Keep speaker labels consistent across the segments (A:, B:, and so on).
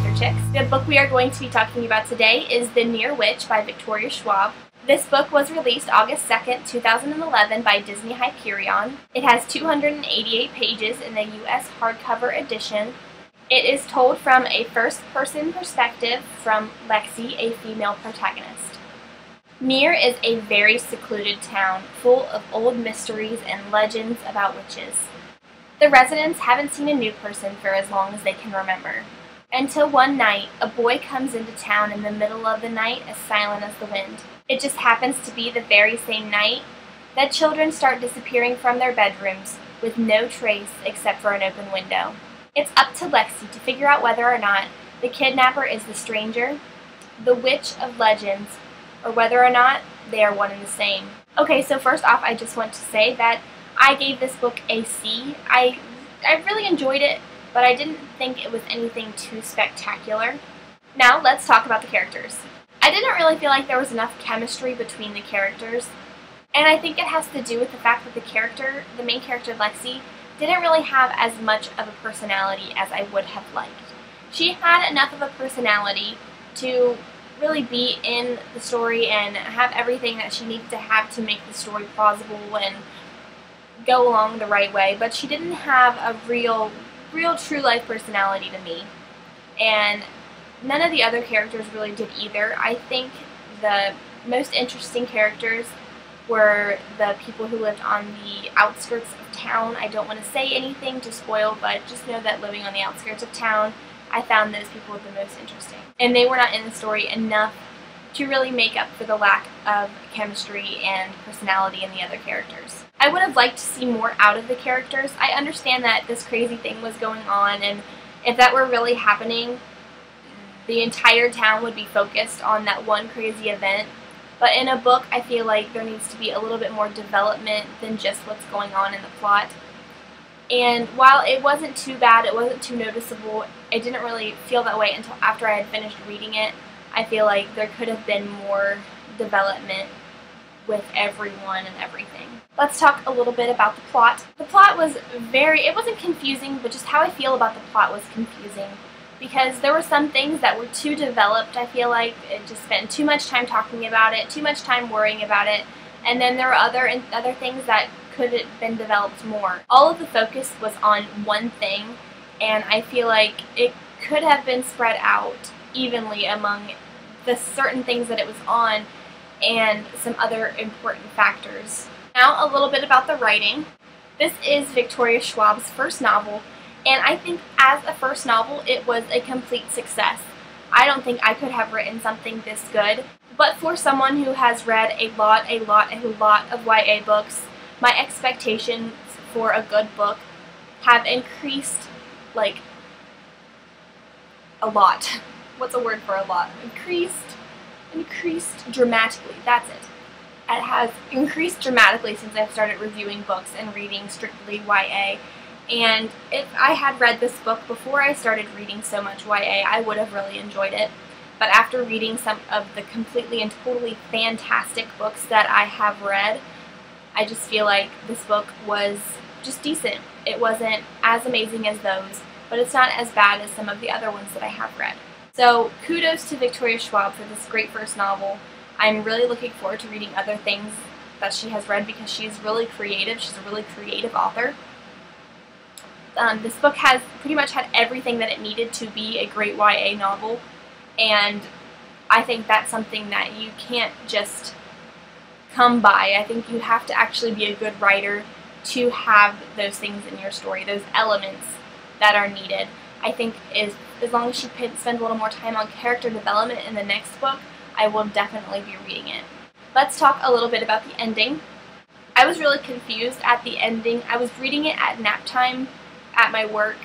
A: Author Chicks. The book we are going to be talking about today is The Near Witch by Victoria Schwab. This book was released August 2nd, 2011 by Disney Hyperion. It has 288 pages in the U.S. hardcover edition. It is told from a first-person perspective from Lexi, a female protagonist. Near is a very secluded town full of old mysteries and legends about witches. The residents haven't seen a new person for as long as they can remember. Until one night, a boy comes into town in the middle of the night as silent as the wind. It just happens to be the very same night that children start disappearing from their bedrooms with no trace except for an open window. It's up to Lexi to figure out whether or not the kidnapper is the stranger, the witch of legends, or whether or not they are one and the same. Okay, so first off, I just want to say that I gave this book a C. I really enjoyed it, but I didn't think it was anything too spectacular. Now let's talk about the characters. I didn't really feel like there was enough chemistry between the characters, and I think it has to do with the fact that the main character Lexi, didn't really have as much of a personality as I would have liked. She had enough of a personality to really be in the story and have everything that she needed to have to make the story plausible and go along the right way, but she didn't have a real true life personality to me. And none of the other characters really did either. I think the most interesting characters were the people who lived on the outskirts of town. I don't want to say anything to spoil, but just know that living on the outskirts of town, I found those people the most interesting. And they were not in the story enough to really make up for the lack of chemistry and personality in the other characters. I would have liked to see more out of the characters. I understand that this crazy thing was going on, and if that were really happening, the entire town would be focused on that one crazy event. But in a book, I feel like there needs to be a little bit more development than just what's going on in the plot. And while it wasn't too bad, it wasn't too noticeable, I didn't really feel that way until after I had finished reading it. I feel like there could have been more development with everyone and everything. Let's talk a little bit about the plot. The plot was it wasn't confusing, but just how I feel about the plot was confusing. Because there were some things that were too developed. I feel like it just spent too much time talking about it, too much time worrying about it, and then there were other things that could have been developed more. All of the focus was on one thing, and I feel like it could have been spread out evenly among the certain things that it was on and some other important factors. Now a little bit about the writing. This is Victoria Schwab's first novel, and I think as a first novel, it was a complete success. I don't think I could have written something this good, but for someone who has read a lot of YA books, my expectations for a good book have increased, like, a lot. What's a word for a lot? Increased dramatically. That's it. It has increased dramatically since I've started reviewing books and reading strictly YA. And if I had read this book before I started reading so much YA, I would have really enjoyed it. But after reading some of the completely and totally fantastic books that I have read, I just feel like this book was just decent. It wasn't as amazing as those, but it's not as bad as some of the other ones that I have read. So kudos to Victoria Schwab for this great first novel. I'm really looking forward to reading other things that she has read because she's really creative. She's a really creative author. This book has pretty much had everything that it needed to be a great YA novel, and I think that's something that you can't just come by. I think you have to actually be a good writer to have those things in your story, those elements that are needed. I think as long as she spends a little more time on character development in the next book, I will definitely be reading it. Let's talk a little bit about the ending. I was really confused at the ending. I was reading it at nap time at my work.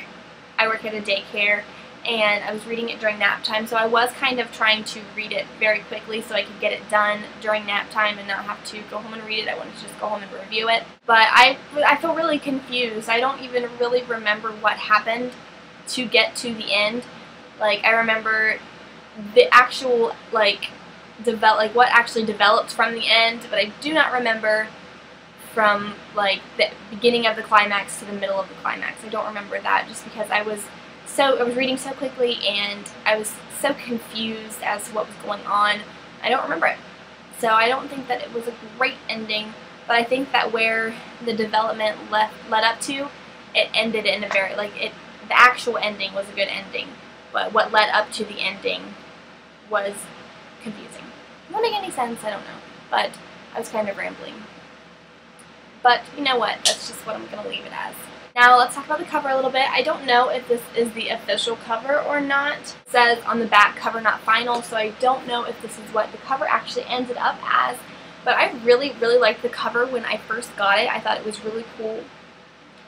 A: I work at a daycare, and I was reading it during nap time, so I was kind of trying to read it very quickly so I could get it done during nap time and not have to go home and read it. I wanted to just go home and review it. But I feel really confused. I don't even really remember what happened to get to the end. Like, I remember the actual, what actually developed from the end, but I do not remember from, like, the beginning of the climax to the middle of the climax. I don't remember that just because I was so I was reading so quickly and I was so confused as to what was going on. I don't remember it. So I don't think that it was a great ending, but I think that where the development led up to, it ended in a very, the actual ending was a good ending, but what led up to the ending was confusing. Does that make any sense? I don't know, but I was kind of rambling. But you know what, that's just what I'm going to leave it as. Now let's talk about the cover a little bit. I don't know if this is the official cover or not. It says on the back, cover not final, so I don't know if this is what the cover actually ended up as. But I really, really liked the cover when I first got it. I thought it was really cool.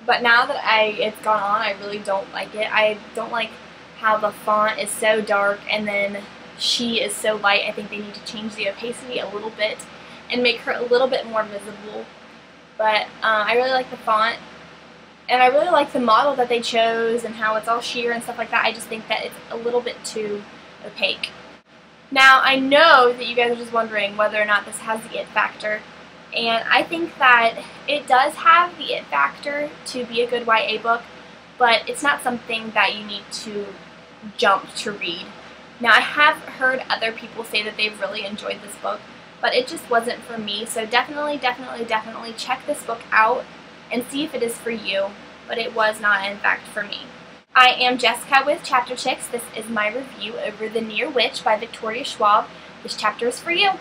A: But now that it's gone on, I really don't like it. I don't like how the font is so dark and then she is so light. I think they need to change the opacity a little bit and make her a little bit more visible. But I really like the font. And I really like the model that they chose and how it's all sheer and stuff like that. I just think that it's a little bit too opaque. Now, I know that you guys are just wondering whether or not this has the it factor. And I think that it does have the it factor to be a good YA book, but it's not something that you need to jump to read. Now, I have heard other people say that they've really enjoyed this book, but it just wasn't for me. So definitely, definitely, definitely check this book out and see if it is for you, but it was not, in fact, for me. I am Jessica with Chapter Chicks. This is my review over The Near Witch by Victoria Schwab. This chapter is for you.